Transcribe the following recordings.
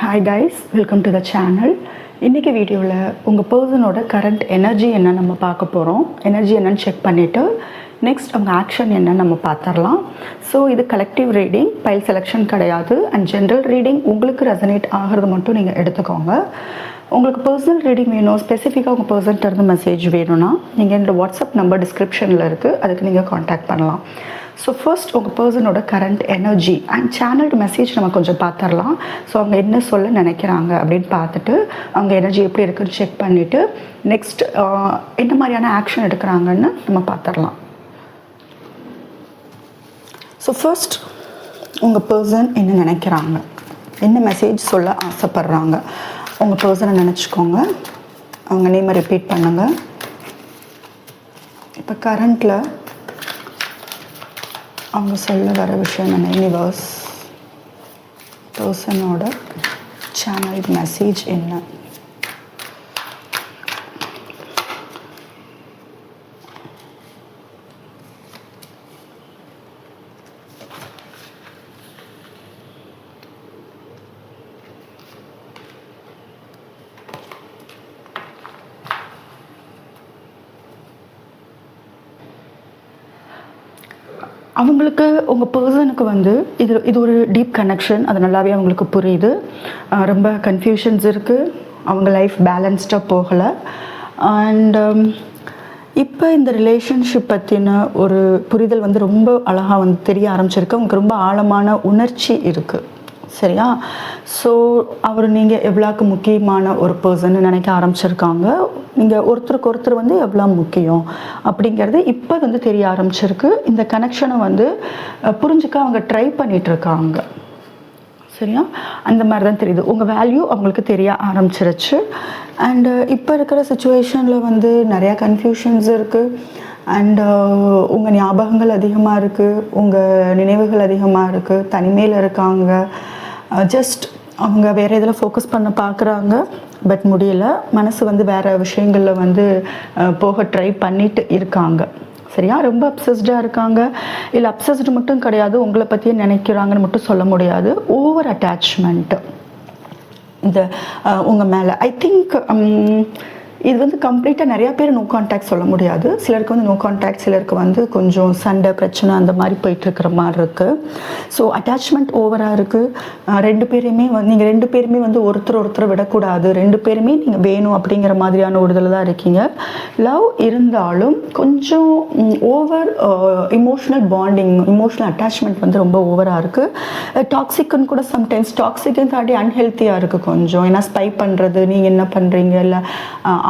Hi guys, welcome to the channel. இன்றைக்கி வீடியோவில் உங்கள் பர்சனோட கரண்ட் எனர்ஜி என்ன நம்ம பார்க்க போகிறோம். எனர்ஜி என்னன்னு செக் பண்ணிவிட்டு நெக்ஸ்ட் அவங்க ஆக்ஷன் என்னன்னு நம்ம பார்த்துடலாம். ஸோ இது கலெக்டிவ் ரீடிங், பைல் செலெக்ஷன் கிடையாது. அண்ட் ஜென்ரல் ரீடிங் உங்களுக்கு ரெசனேட் ஆகிறது மட்டும் நீங்கள் எடுத்துக்கோங்க. உங்களுக்கு பர்சனல் ரீடிங் வேணும், ஸ்பெசிஃபிக்காக உங்கள் பர்சன்ட்ட இருந்து மெசேஜ் வேணும்னா நீங்கள் என்னோடய வாட்ஸ்அப் நம்பர் டிஸ்கிரிப்ஷனில் இருக்குது, அதுக்கு நீங்கள் காண்டாக்ட் பண்ணலாம். ஸோ ஃபர்ஸ்ட் உங்கள் பர்சனோட கரண்ட் எனர்ஜி அண்ட் சேனல்டு மெசேஜ் நம்ம கொஞ்சம் பார்த்துடலாம். ஸோ அவங்க என்ன சொல்ல நினைக்கிறாங்க அப்படின்னு பார்த்துட்டு அவங்க எனர்ஜி எப்படி இருக்குன்னு செக் பண்ணிவிட்டு நெக்ஸ்ட் என்ன மாதிரியான ஆக்ஷன் எடுக்கிறாங்கன்னு நம்ம பார்த்துடலாம். ஸோ ஃபர்ஸ்ட் உங்கள் பர்சன் என்ன நினைக்கிறாங்க, என்ன மெசேஜ் சொல்ல ஆசைப்பட்றாங்க. உங்கள் பர்சனை நினச்சிக்கோங்க, அவங்க நேமை ரிப்பீட் பண்ணுங்கள். இப்போ கரண்ட்டில் அவங்க சொல்ல வர விஷயம் என்ன, யூனிவர்ஸ் பர்சனோட சேனல் மெசேஜ் என்ன. அவங்களுக்கு உங்கள் பர்சனுக்கு வந்து இது ஒரு டீப் கனெக்ஷன், அது நல்லாவே அவங்களுக்கு புரியுது. ரொம்ப கன்ஃபியூஷன்ஸ் இருக்குது, அவங்க லைஃப் பேலன்ஸ்டாக போகலை. அண்ட் இப்போ இந்த ரிலேஷன்ஷிப் பற்றின ஒரு புரிதல் வந்து ரொம்ப அழகாக வந்து தெரிய ஆரம்பிச்சிருக்கு. அவங்களுக்கு ரொம்ப ஆழமான உணர்ச்சி இருக்குது, சரியா? ஸோ அவர் நீங்கள் எவ்வளோக்கு முக்கியமான ஒரு பர்சன்னு நினைக்க ஆரம்பிச்சிருக்காங்க. நீங்கள் ஒருத்தருக்கு ஒருத்தர் வந்து எவ்வளோ முக்கியம் அப்படிங்கிறது இப்போ வந்து தெரிய ஆரம்பிச்சிருக்கு. இந்த கனெக்ஷனை வந்து புரிஞ்சுக்க அவங்க ட்ரை பண்ணிகிட்ருக்காங்க, சரியா? அந்த மாதிரி தான் தெரியுது. உங்கள் வேல்யூ அவங்களுக்கு தெரிய ஆரம்பிச்சிருச்சு. அண்டு இப்போ இருக்கிற சுச்சுவேஷனில் வந்து நிறையா கன்ஃபியூஷன்ஸ் இருக்குது. அண்டு உங்கள் ஞாபகங்கள் அதிகமாக இருக்குது, உங்கள் நினைவுகள் அதிகமாக இருக்குது, தனிமையில் இருக்காங்க. ஜஸ்ட் அவங்க வேறு இதில் ஃபோக்கஸ் பண்ண பார்க்குறாங்க, பட் முடியல. மனசு வந்து வேறு விஷயங்களில் வந்து போக ட்ரை பண்ணிட்டு இருக்காங்க, சரியா? ரொம்ப அப்சஸ்டாக இருக்காங்க. இல்லை அப்சஸ்டு மட்டும் கிடையாது, உங்களை பற்றியே நினைக்கிறாங்கன்னு மட்டும் சொல்ல முடியாது. ஓவர் அட்டாச்மெண்ட்டு இந்த உங்கள் மேலே. ஐ திங்க் இது வந்து கம்ப்ளீட்டாக நிறையா பேர் நோ கான்டாக்ட் சொல்ல முடியாது. சிலருக்கு வந்து நோ கான்டாக்ட், சிலருக்கு வந்து கொஞ்சம் சண்டை பிரச்சனை அந்த மாதிரி போயிட்டுருக்கிற மாதிரி இருக்குது. ஸோ அட்டாச்மெண்ட் ஓவராக இருக்குது. ரெண்டு பேருமே வந்து நீங்கள் ரெண்டு பேருமே வந்து ஒருத்தரை விடக்கூடாது, ரெண்டு பேருமே நீங்கள் வேணும் அப்படிங்கிற மாதிரியான ஒரு இதில் தான் இருக்கீங்க. லவ் இருந்தாலும் கொஞ்சம் over emotional bonding, emotional attachment வந்து ரொம்ப ஓவராக இருக்குது. டாக்ஸிக்குன்னு கூட சம்டைம்ஸ், டாக்ஸிக்குன்னு தாண்டி அன்ஹெல்த்தியாக இருக்குது கொஞ்சம். ஏன்னா ஸ்பை பண்ணுறது, நீங்கள் என்ன பண்ணுறீங்க, இல்லை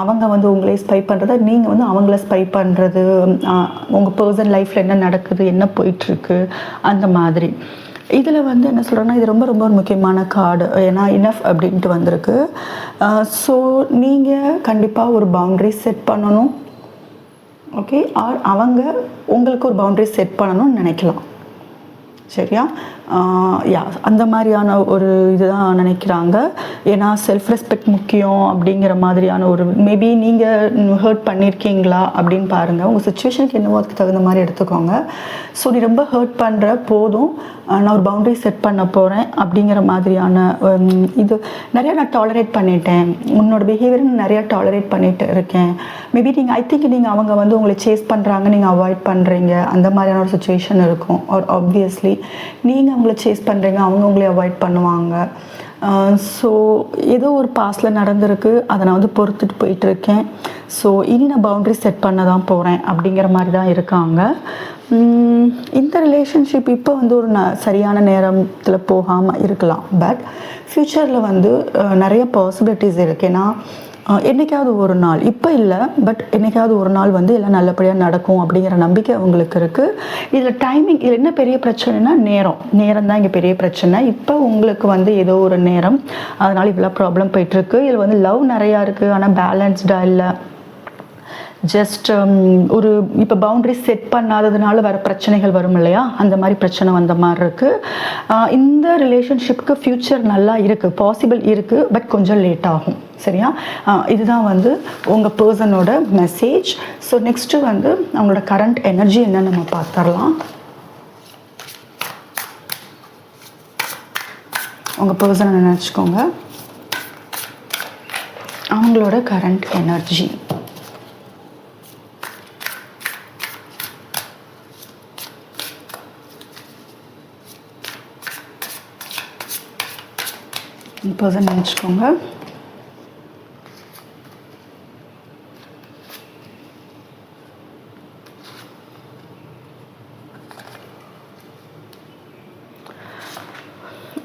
அவங்க வந்து உங்களே ஸ்பை பண்ணுறது, நீங்கள் வந்து அவங்கள ஸ்பை பண்ணுறது, உங்கள் பர்சன் லைஃப்பில் என்ன நடக்குது, என்ன போயிட்டுருக்கு, அந்த மாதிரி. இதில் வந்து என்ன சொல்கிறேன்னா, இது ரொம்ப ரொம்ப முக்கியமான கார்டு. ஏன்னா இனஃப் அப்படின்ட்டு வந்திருக்கு. ஸோ நீங்கள் கண்டிப்பாக ஒரு பவுண்ட்ரி செட் பண்ணணும், ஓகே? ஆர் அவங்க உங்களுக்கு ஒரு பவுண்ட்ரி செட் பண்ணணும்னு நினைக்கலாம், சரியா? யா, அந்த மாதிரியான ஒரு இதுதான் நினைக்கிறாங்க. ஏன்னா செல்ஃப் ரெஸ்பெக்ட் முக்கியம் அப்படிங்கிற மாதிரியான ஒரு, மேபி நீங்கள் ஹர்ட் பண்ணியிருக்கீங்களா அப்படின்னு பாருங்கள். உங்கள் சுச்சுவேஷனுக்கு என்னவோ அதுக்கு தகுந்த மாதிரி எடுத்துக்கோங்க. ஸோ நீ ரொம்ப ஹர்ட் பண்ணுற, போதும், நான் ஒரு பவுண்டரி செட் பண்ண போகிறேன் அப்படிங்கிற மாதிரியான இது நிறையா நான் டாலரேட் பண்ணிட்டேன், உன்னோட பிஹேவியர் நிறையா டாலரேட் பண்ணிட்டு இருக்கேன். மேபி நீங்கள், ஐ திங்க் நீங்கள் அவங்க வந்து உங்களை சேஸ் பண்ணுறாங்க, நீங்கள் அவாய்ட் பண்ணுறீங்க, அந்த மாதிரியான ஒரு சுச்சுவேஷன் இருக்கும். ஆர் ஆப்வியஸ்லி நீங்கள் அவங்கள சேஸ் பண்ணுறீங்க, அவங்க உங்களை அவாய்ட் பண்ணுவாங்க. ஸோ ஏதோ ஒரு பாஸ்டில் நடந்திருக்கு, அதை நான் வந்து பொறுத்துட்டு போயிட்டுருக்கேன். ஸோ இனி நான் பவுண்ட்ரி செட் பண்ண தான் போகிறேன் அப்படிங்கிற மாதிரி தான் இருக்காங்க. இந்த ரிலேஷன்ஷிப் இப்போ வந்து ஒரு சரியான நேரத்தில் போகாமல் இருக்கலாம், பட் ஃப்யூச்சரில் வந்து நிறைய பாசிபிலிட்டிஸ் இருக்குது. ஏன்னா என்றைக்காவது ஒரு நாள், இப்போ இல்லை பட் என்றைக்காவது ஒரு நாள் வந்து எல்லாம் நல்லபடியாக நடக்கும் அப்படிங்கிற நம்பிக்கை அவங்களுக்கு இருக்குது. இதில் டைமிங், இதில் என்ன பெரிய பிரச்சனைனா நேரம் தான் இங்கே பெரிய பிரச்சனை. இப்போ உங்களுக்கு வந்து ஏதோ ஒரு நேரம், அதனால் இவ்வளோ ப்ராப்ளம் போயிட்டுருக்கு. இதில் வந்து லவ் நிறையா இருக்குது, ஆனால் பேலன்ஸ்டாக இல்லை. ஜஸ்ட் ஒரு இப்போ பவுண்ட்ரி செட் பண்ணாததுனால வர பிரச்சனைகள் வரும் இல்லையா, அந்த மாதிரி பிரச்சனை வந்த மாதிரி இருக்குது. இந்த ரிலேஷன்ஷிப்புக்கு ஃப்யூச்சர் நல்லா இருக்குது, பாசிபிள் இருக்குது, பட் கொஞ்சம் லேட் ஆகும், சரியா? இதுதான் வந்து உங்கள் பர்சனோட மெசேஜ். ஸோ நெக்ஸ்ட்டு வந்து அவங்களோட கரண்ட் எனர்ஜி என்னன்னு நம்ம பார்த்துடலாம். உங்கள் பர்சனை நினச்சிக்கோங்க. அவங்களோட கரண்ட் எனர்ஜி. பர்சன் நினச்சிக்கோங்க.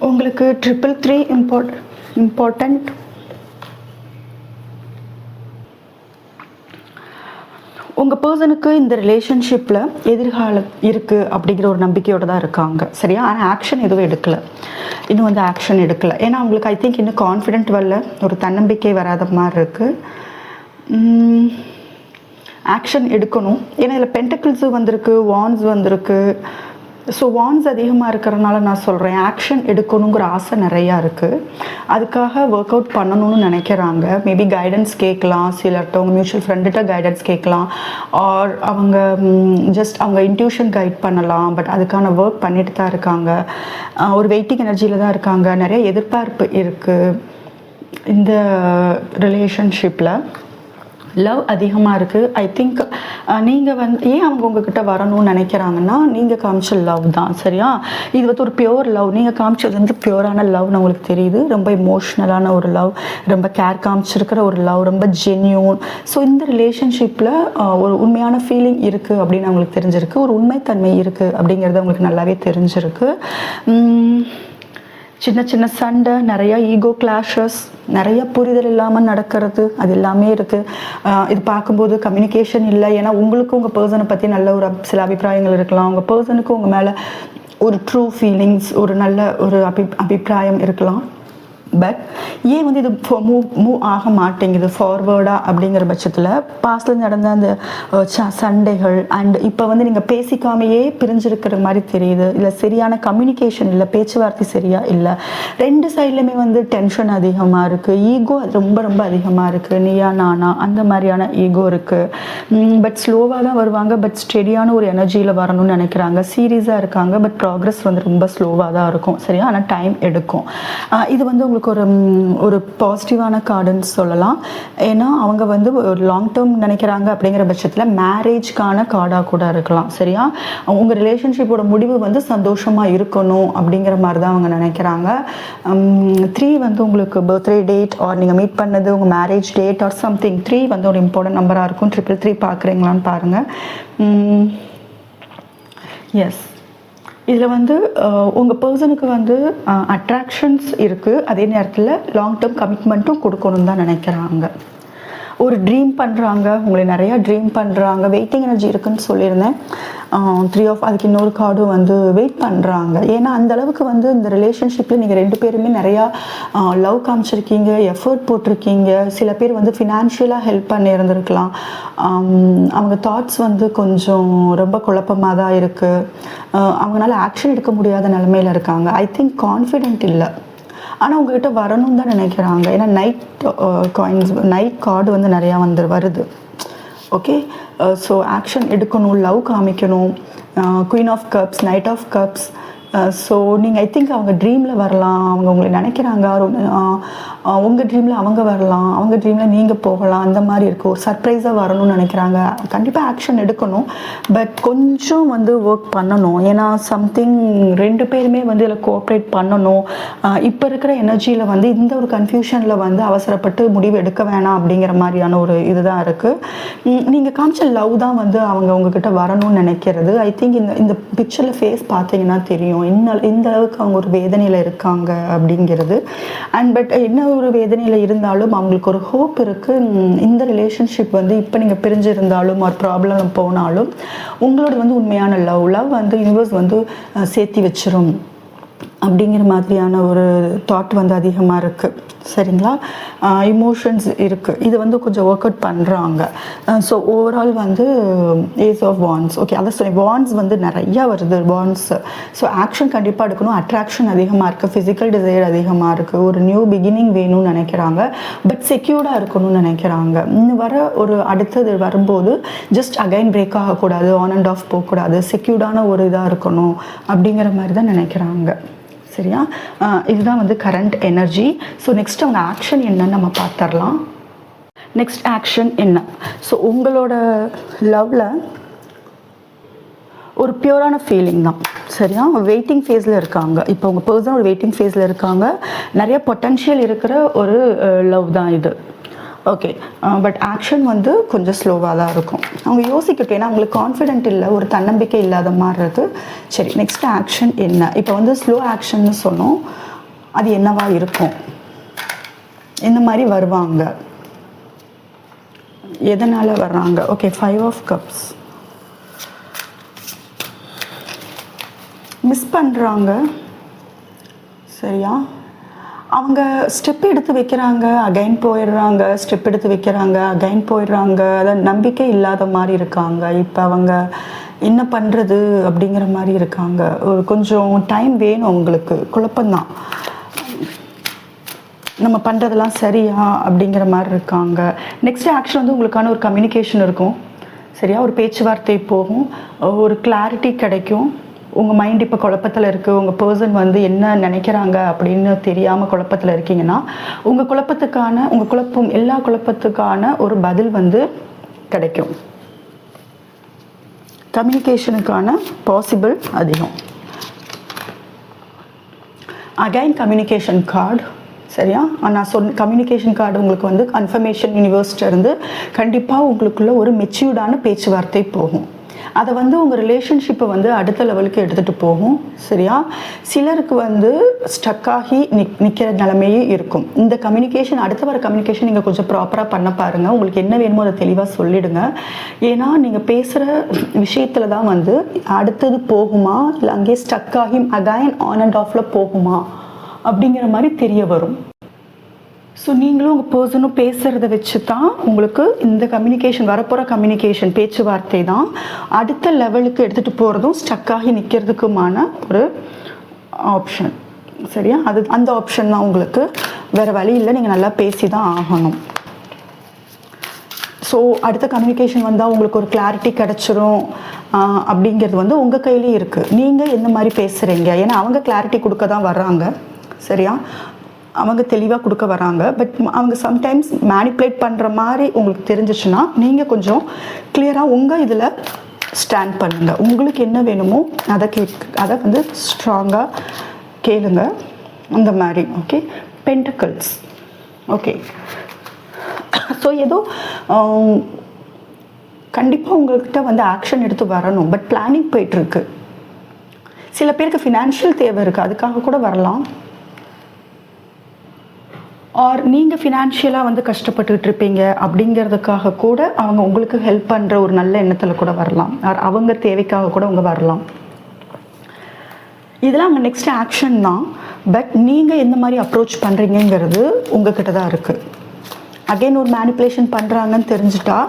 உங்களுக்கு 333 இம்பார்ட்டண்ட். உங்கள் பர்சனுக்கு இந்த ரிலேஷன்ஷிப்பில் எதிர்காலம் இருக்குது அப்படிங்கிற ஒரு நம்பிக்கையோடு தான் இருக்காங்க, சரியா? ஆனால் ஆக்ஷன் எதுவும் எடுக்கலை, இன்னும் வந்து ஆக்ஷன் எடுக்கலை. ஏன்னா அவங்களுக்கு ஐ திங்க் இன்னும் கான்ஃபிடென்ட் வரல, ஒரு தன்னம்பிக்கை வராத மாதிரி இருக்குது. ஆக்ஷன் எடுக்கணும். ஏன்னா இதில் பென்டக்கிள்ஸு வந்திருக்கு, வான்ஸ் வந்திருக்கு. ஸோ வான்ஸ் அதிகமாக இருக்கிறனால நான் சொல்கிறேன், ஆக்ஷன் எடுக்கணுங்கிற ஆசை நிறையா இருக்குது. அதுக்காக ஒர்க் அவுட் பண்ணணும்னு நினைக்கிறாங்க. மேபி கைடன்ஸ் கேட்கலாம், சிலர்கிட்ட உங்கள் மியூச்சுவல் ஃப்ரெண்டுகிட்ட கைடன்ஸ் கேட்கலாம், ஆர் அவங்க ஜஸ்ட் அவங்க இன்ட்யூஷன் கைட் பண்ணலாம். பட் அதுக்கான ஒர்க் பண்ணிட்டு தான் இருக்காங்க. ஒரு வெயிட்டிங் எனர்ஜியில் தான் இருக்காங்க. நிறைய எதிர்பார்ப்பு இருக்குது இந்த ரிலேஷன்ஷிப்பில். லவ் அதிகமாக இருக்குது. ஐ திங்க் நீங்கள் வந்து ஏன் அவங்க உங்ககிட்ட வரணும்னு நினைக்கிறாங்கன்னா, நீங்கள் காமிச்ச லவ் தான், சரியா? இது வந்து ஒரு பியோர் லவ். நீங்கள் காமிச்சது வந்து பியோரான லவ்னு உங்களுக்கு தெரியுது. ரொம்ப இமோஷ்னலான ஒரு லவ், ரொம்ப கேர் காமிச்சிருக்கிற ஒரு லவ், ரொம்ப ஜென்யூன். ஸோ இந்த ரிலேஷன்ஷிப்பில் ஒரு உண்மையான ஃபீலிங் இருக்குது அப்படின்னு அவங்களுக்கு தெரிஞ்சிருக்கு. ஒரு உண்மைத்தன்மை இருக்குது அப்படிங்கிறது அவங்களுக்கு நல்லாவே தெரிஞ்சிருக்கு. சின்ன சின்ன சண்டை, நிறையா ஈகோ கிளாஷஸ், நிறைய புரிதல் இல்லாமல் நடக்கிறது, அது எல்லாமே இருக்குது. இது பார்க்கும்போது கம்யூனிகேஷன் இல்லை. ஏன்னா உங்களுக்கு உங்கள் பர்சனை பற்றி நல்ல ஒரு சில அபிப்பிராயங்கள் இருக்கலாம். உங்கள் பர்சனுக்கு உங்கள் மேலே ஒரு ட்ரூ ஃபீலிங்ஸ், ஒரு நல்ல ஒரு அபிப்பிராயம் இருக்கலாம். பட் ஏன் வந்து இது மூவ் ஆக மாட்டேங்குது ஃபார்வேர்டாக அப்படிங்கிற பட்சத்தில், பாஸ்டில் நடந்த அந்த சண்டைகள் அண்ட் இப்போ வந்து நீங்கள் பேசிக்காமையே பிரிஞ்சிருக்கிற மாதிரி தெரியுது. இல்லை சரியான கம்யூனிகேஷன் இல்லை, பேச்சுவார்த்தை சரியாக இல்லை. ரெண்டு சைட்லையுமே வந்து டென்ஷன் அதிகமாக இருக்குது. ஈகோ ரொம்ப ரொம்ப அதிகமாக இருக்குது. நீயா நானா அந்த மாதிரியான ஈகோ இருக்குது. பட் ஸ்லோவாக தான் வருவாங்க. பட் ஸ்டெடியான ஒரு எனர்ஜியில் வரணும்னு நினைக்கிறாங்க. சீரியஸாக இருக்காங்க. பட் ப்ராக்ரஸ் வந்து ரொம்ப ஸ்லோவாக தான் இருக்கும், சரியா? ஆனால் டைம் எடுக்கும். இது வந்து உங்களுக்கு ஒரு பாசிட்டிவான கார்டுன்னு சொல்லலாம். ஏன்னா அவங்க வந்து ஒரு லாங் டேர்ம் நினைக்கிறாங்க அப்படிங்கிற பட்சத்தில் மேரேஜ்க்கான கார்டாக கூட இருக்கலாம், சரியா? உங்கள் ரிலேஷன்ஷிப்போட முடிவு வந்து சந்தோஷமாக இருக்கணும் அப்படிங்கிற மாதிரி தான் அவங்க நினைக்கிறாங்க. 3 வந்து உங்களுக்கு பர்த்டே டேட் ஆர் நீங்கள் மீட் பண்ணது உங்கள் மேரேஜ் டேட் ஆர் சம்திங். 3 வந்து ஒரு இம்பார்ட்டன்ட் நம்பராக இருக்கும். 333 பார்க்குறீங்களான்னு பாருங்கள். எஸ், இதில் வந்து உங்கள் பர்சனுக்கு வந்து அட்ராக்ஷன்ஸ் இருக்குது. அதே நேரத்தில் லாங் டேர்ம் கமிட்மெண்ட்டும் கொடுக்கணுன்னு தான் நினைக்கிறாங்க. ஒரு ட்ரீம் பண்ணுறாங்க, உங்களை நிறையா ட்ரீம் பண்ணுறாங்க. வெயிட்டிங் எனர்ஜி இருக்குதுன்னு சொல்லியிருந்தேன். 3 ஆஃப் அதுக்கு இன்னொரு கார்டும் வந்து வெயிட் பண்ணுறாங்க. ஏன்னா அந்தளவுக்கு வந்து இந்த ரிலேஷன்ஷிப்பில் நீங்கள் 2 பேருமே நிறையா லவ் காமிச்சிருக்கீங்க, எஃபர்ட் போட்டிருக்கீங்க. சில பேர் வந்து ஃபினான்ஷியலாக ஹெல்ப் பண்ணியிருந்துருக்கலாம். அவங்க தாட்ஸ் வந்து கொஞ்சம் ரொம்ப குழப்பமாக தான் இருக்குது. அவங்களால ஆக்ஷன் எடுக்க முடியாத நிலமையில் இருக்காங்க. ஐ திங்க் கான்ஃபிடென்ட் இல்லை, ஆனால் உங்கள்கிட்ட வரணும்னு தான் நினைக்கிறாங்க. ஏன்னா நைட் கார்டு வந்து நிறையா வருது. ஓகே, ஸோ ஆக்ஷன் எடுக்கணும், லவ் காமிக்கணும். Queen of cups, knight of cups. So நீங்கள் ஐ திங்க் அவங்க ட்ரீமில் வரலாம், அவங்க உங்களை நினைக்கிறாங்க. உங்கள் ட்ரீமில் அவங்க வரலாம், அவங்க ட்ரீமில் நீங்கள் போகலாம். அந்த மாதிரி இருக்குது. ஒரு சர்ப்ரைஸாக வரணும்னு நினைக்கிறாங்க. கண்டிப்பாக ஆக்ஷன் எடுக்கணும், பட் கொஞ்சம் வந்து ஒர்க் பண்ணணும். ஏன்னா சம்திங் 2 பேருமே வந்து இதில் கோஆப்ரேட் பண்ணணும். இப்போ இருக்கிற எனர்ஜியில் வந்து இந்த ஒரு கன்ஃபியூஷனில் வந்து அவசரப்பட்டு முடிவு எடுக்க வேணாம் அப்படிங்கிற மாதிரியான ஒரு இதுதான் இருக்குது. நீங்கள் காமிச்ச லவ் தான் வந்து அவங்க உங்ககிட்ட வரணும்னு நினைக்கிறது. ஐ திங்க் இந்த பிக்சரில் ஃபேஸ் பார்த்தீங்கன்னா தெரியும் இந்த அளவுக்கு அவங்க ஒரு வேதனையில் இருக்காங்க அப்படிங்கிறது. பட் என்ன ஒரு வேதனையில் இருந்தாலும் அவங்களுக்கு ஒரு ஹோப் இருக்குது. இந்த ரிலேஷன்ஷிப் வந்து இப்போ நீங்கள் பிரிஞ்சிருந்தாலும் ஒரு ப்ராப்ளம் போனாலும் உங்களோட வந்து உண்மையான லவ் வந்து யூனிவர்ஸ் வந்து சேர்த்தி வச்சிரும் அப்படிங்கிற மாதிரியான ஒரு தாட் வந்து அதிகமாக இருக்குது, சரிங்களா? இமோஷன்ஸ் இருக்குது. இது வந்து கொஞ்சம் ஒர்க் அவுட் பண்ணுறாங்க. ஸோ ஓவரால் வந்து ஏஸ் ஆஃப் வான்ஸ். ஓகே, அதை சொல்லி வான்ஸ் வந்து நிறையா வருது. வான்ஸ் ஸோ ஆக்ஷன் கண்டிப்பாக எடுக்கணும். அட்ராக்ஷன் அதிகமாக இருக்குது, ஃபிசிக்கல் டிசைர் அதிகமாக இருக்குது. ஒரு நியூ பிகினிங் வேணும்னு நினைக்கிறாங்க, பட் செக்யூர்டாக இருக்கணும்னு நினைக்கிறாங்க. இன்னும் ஒரு அடுத்தது வரும்போது ஜஸ்ட் அகைன் பிரேக் ஆகக்கூடாது, ஆன் அண்ட் ஆஃப் போகக்கூடாது, செக்யூர்டான ஒரு இதாக இருக்கணும் அப்படிங்கிற மாதிரி தான் நினைக்கிறாங்க, சரியா? இதுதான் வந்து கரண்ட் எனர்ஜி. ஸோ நெக்ஸ்ட் அவங்க ஆக்ஷன் என்னன்னு நம்ம பார்த்துடலாம். நெக்ஸ்ட் ஆக்ஷன் என்ன? ஸோ உங்களோட லவ்வில் ஒரு பியூரான ஃபீலிங் தான், சரியா? வெயிட்டிங் ஃபேஸில் இருக்காங்க. இப்போ உங்கள் பர்சன் ஒரு வெயிட்டிங் ஃபேஸில் இருக்காங்க. நிறைய பொட்டன்ஷியல் இருக்கிற ஒரு லவ் தான் இது. ஓகே, பட் ஆக்ஷன் வந்து கொஞ்சம் ஸ்லோவாக தான் இருக்கும். அவங்க யோசிக்கட்டும், ஏன்னா அவங்களுக்கு கான்ஃபிடென்ட் இல்லை, ஒரு தன்னம்பிக்கை இல்லாத மாதிரி இருக்குது. சரி, நெக்ஸ்ட் ஆக்ஷன் என்ன? இப்போ வந்து ஸ்லோ ஆக்ஷன்னு சொன்னோம், அது என்னவா இருக்கும்? இந்த மாதிரி வருவாங்க, எதனால் வர்றாங்க? Okay, 5 of cups. மிஸ் பண்ணுறாங்க, சரியா? அவங்க ஸ்டெப் எடுத்து வைக்கிறாங்க, அகைன் போயிடுறாங்க, ஸ்டெப் எடுத்து வைக்கிறாங்க, அகைன் போயிடுறாங்க. அதான் நம்பிக்கை இல்லாத மாதிரி இருக்காங்க. இப்போ அவங்க என்ன பண்ணுறது அப்படிங்கிற மாதிரி இருக்காங்க. ஒரு கொஞ்சம் டைம் வேணும் அவங்களுக்கு, குழப்பம்தான். நம்ம பண்ணுறதெல்லாம் சரியா அப்படிங்கிற மாதிரி இருக்காங்க. நெக்ஸ்ட் ஆக்ஷன் வந்து உங்களுக்கான ஒரு கம்யூனிகேஷன் இருக்கும், சரியா? ஒரு பேச்சுவார்த்தை போகும், ஒரு கிளாரிட்டி கிடைக்கும். உங்கள் மைண்ட் இப்போ குழப்பத்தில் இருக்குது, உங்கள் பர்சன் வந்து என்ன நினைக்கிறாங்க அப்படின்னு தெரியாமல் குழப்பத்தில் இருக்கீங்கன்னா, உங்கள் குழப்பத்துக்கான, உங்கள் குழப்பம் எல்லா குழப்பத்துக்கான ஒரு பதில் வந்து கிடைக்கும். கம்யூனிகேஷனுக்கான பாசிபிள் அதிகம். அகைன் கம்யூனிகேஷன் கார்டு, சரியா? நான் சொன்ன கம்யூனிகேஷன் கார்டு உங்களுக்கு வந்து கன்ஃபர்மேஷன் யூனிவர்ஸ்லேருந்து கண்டிப்பாக உங்களுக்குள்ள ஒரு மெச்சூர்டான பேச்சுவார்த்தை போகும். அதை வந்து உங்கள் ரிலேஷன்ஷிப்பை வந்து அடுத்த லெவலுக்கு எடுத்துகிட்டு போகும், சரியா? சிலருக்கு வந்து ஸ்டக்காகி நிற்கிற நிலைமையே இருக்கும். இந்த கம்யூனிகேஷன், அடுத்த வர கம்யூனிகேஷன் நீங்கள் கொஞ்சம் ப்ராப்பராக பண்ண பாருங்கள். உங்களுக்கு என்ன வேணுமோ அதை தெளிவாக சொல்லிவிடுங்க. ஏன்னா நீங்கள் பேசுகிற விஷயத்தில் தான் வந்து அடுத்தது போகுமா, இல்லை அங்கேயே ஸ்டக்காகி அகைன் ஆன் அண்ட் ஆஃபில் போகுமா அப்படிங்கிற மாதிரி தெரிய வரும். ஸோ நீங்களும் உங்கள் பர்சனும் பேசுகிறத வச்சு தான் உங்களுக்கு இந்த கம்யூனிகேஷன், வரப்போகிற கம்யூனிகேஷன் பேச்சுவார்த்தை தான் அடுத்த லெவலுக்கு எடுத்துகிட்டு போகிறதும் ஸ்டக்காகி நிற்கிறதுக்குமான ஒரு ஆப்ஷன், சரியா? அது அந்த ஆப்ஷன் தான் உங்களுக்கு, வேறு வழி இல்லை, நீங்கள் நல்லா பேசி தான் ஆகணும். ஸோ அடுத்த கம்யூனிகேஷன் வந்தால் உங்களுக்கு ஒரு கிளாரிட்டி கிடச்சிரும் அப்படிங்கிறது வந்து உங்கள் கையிலேயே இருக்குது. நீங்கள் எந்த மாதிரி பேசுகிறீங்க, ஏன்னா அவங்க கிளாரிட்டி கொடுக்க தான் வர்றாங்க, சரியா? அவங்க தெளிவாக கொடுக்க வராங்க. பட் அவங்க சம்டைம்ஸ் மேனிப்புலேட் பண்ணுற மாதிரி உங்களுக்கு தெரிஞ்சிச்சுன்னா நீங்கள் கொஞ்சம் கிளியராக உங்கள் இதில் ஸ்டாண்ட் பண்ணுங்கள். உங்களுக்கு என்ன வேணுமோ அதை வந்து ஸ்ட்ராங்காக கேளுங்க, அந்த மாதிரி. Okay, pentacles. ஓகே, ஸோ ஏதோ கண்டிப்பாக உங்கள்கிட்ட வந்து ஆக்ஷன் எடுத்து வரணும், பட் பிளானிங் போயிட்டுருக்கு. சில பேருக்கு ஃபினான்ஷியல் தேவை இருக்குது, அதுக்காக கூட வரலாம். ஆர் நீங்கள் ஃபினான்ஷியலாக வந்து கஷ்டப்பட்டுக்கிட்டு இருப்பீங்க அப்படிங்கிறதுக்காக கூட அவங்க உங்களுக்கு ஹெல்ப் பண்ணுற ஒரு நல்ல எண்ணத்தில் கூட வரலாம். ஆர் அவங்க தேவைக்காக கூட அவங்க வரலாம். இதெல்லாம் அவங்க நெக்ஸ்ட் ஆக்ஷன் தான். பட் நீங்கள் எந்த மாதிரி அப்ரோச் பண்ணுறீங்கிறது உங்ககிட்ட தான் இருக்குது. அகெயின் ஒரு மேனிப்புலேஷன் பண்ணுறாங்கன்னு தெரிஞ்சுட்டா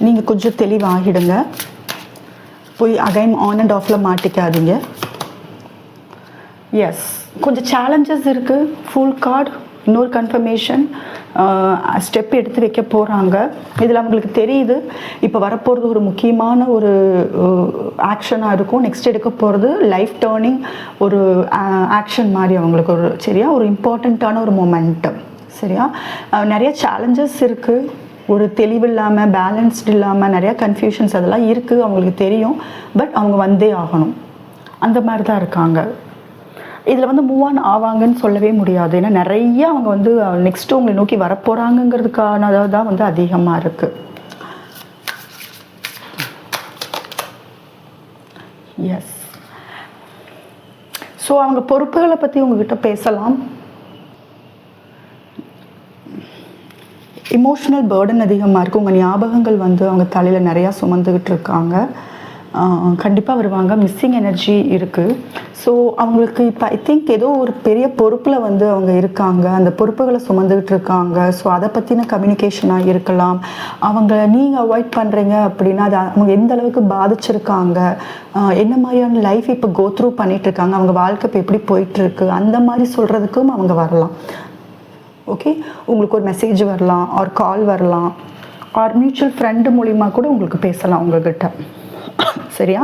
நீங்கள் கொஞ்சம் தெளிவாகிடுங்க, போய் அகைன் ஆன் அண்ட் ஆஃபில் மாட்டிக்காதீங்க. எஸ், கொஞ்சம் சேலஞ்சஸ் இருக்குது. ஃபுல் கார்டு, இன்னொரு கன்ஃபர்மேஷன், ஸ்டெப் எடுத்து வைக்க போகிறாங்க. இதில் அவங்களுக்கு தெரியுது இப்போ வரப்போகிறது ஒரு முக்கியமான ஒரு ஆக்ஷனாக இருக்கும். நெக்ஸ்ட் எடுக்க போகிறது லைஃப் டேர்னிங் ஒரு ஆக்ஷன் மாதிரி அவங்களுக்கு ஒரு, சரியா? ஒரு இம்பார்ட்டண்ட்டான ஒரு மொமெண்ட்டு, சரியா? நிறைய சேலஞ்சஸ் இருக்குது, ஒரு தெளிவு இல்லாமல், பேலன்ஸ்டு இல்லாமல் நிறையா கன்ஃபியூஷன்ஸ் அதெல்லாம் இருக்குது, அவங்களுக்கு தெரியும். பட் அவங்க வந்தே ஆகணும், அந்த மாதிரி தான் இருக்காங்க. இதில் வந்து மூவ் ஆன் ஆவாங்கன்னு சொல்லவே முடியாது, ஏன்னா நிறைய அவங்க வந்து நெக்ஸ்ட்டு உங்களை நோக்கி வரப்போகிறாங்கங்கிறதுக்கானதாக தான் வந்து அதிகமாக இருக்குது. எஸ், ஸோ அவங்க பொறுப்புகளை பற்றி உங்ககிட்ட பேசலாம். இமோஷ்னல் பேர்டன் அதிகமாக இருக்குது. உங்கள் ஞாபகங்கள் வந்து அவங்க தலையில் நிறையா சுமந்துக்கிட்டு இருக்காங்க. கண்டிப்பாக வருவாங்க. மிஸ்ஸிங் எனர்ஜி இருக்குது. ஸோ அவங்களுக்கு இப்போ ஐ திங்க் ஏதோ ஒரு பெரிய பொறுப்பில் வந்து அவங்க இருக்காங்க, அந்த பொறுப்புகளை சுமந்துக்கிட்டு இருக்காங்க. ஸோ அதை பற்றின கம்யூனிகேஷனாக இருக்கலாம். அவங்கள நீங்கள் அவாய்ட் பண்ணுறீங்க அப்படின்னா அது அவங்க எந்த அளவுக்கு பாதிச்சிருக்காங்க, என்ன மாதிரியான லைஃப் இப்போ கோத்ரூ பண்ணிகிட்ருக்காங்க, அவங்க வாழ்க்கை இப்போ எப்படி போயிட்டுருக்கு, அந்த மாதிரி சொல்கிறதுக்கும் அவங்க வரலாம். ஓகே, உங்களுக்கு ஒரு மெசேஜ் வரலாம், ஆர் கால் வரலாம், ஆர் மியூச்சுவல் ஃப்ரெண்டு மூலிமா கூட உங்களுக்கு பேசலாம் உங்ககிட்ட, சரியா?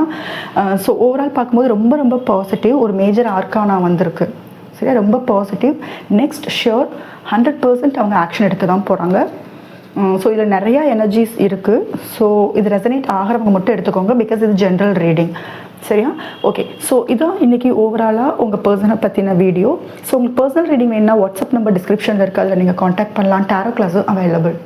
ஸோ ஓவரால் பார்க்கும்போது ரொம்ப ரொம்ப பாசிட்டிவ். ஒரு மேஜர் ஆர்கானா வந்திருக்கு. சரியா, ரொம்ப பாசிட்டிவ். நெக்ஸ்ட் ஷியோர் 100% அவங்க ஆக்ஷன் எடுத்து தான் போகிறாங்க. ஸோ இதில் நிறையா எனர்ஜிஸ் இருக்குது. ஸோ இது ரெசனேட் ஆகிறவங்க மட்டும் எடுத்துக்கோங்க, பிகாஸ் இது ஜென்ரல் ரீடிங். சரியா, ஓகே. ஸோ இதான் இன்றைக்கி ஓவராலாக உங்கள் பர்சனை பற்றின வீடியோ. ஸோ உங்களுக்கு பர்சனல் ரீடிங் வேணுன்னா வாட்ஸ்அப் நம்பர் டிஸ்கிரிப்ஷனில் இருக்குது, அதில் நீங்கள் காண்டாக்ட் பண்ணலாம். டேரோ கிளாஸும் அவைலபிள்.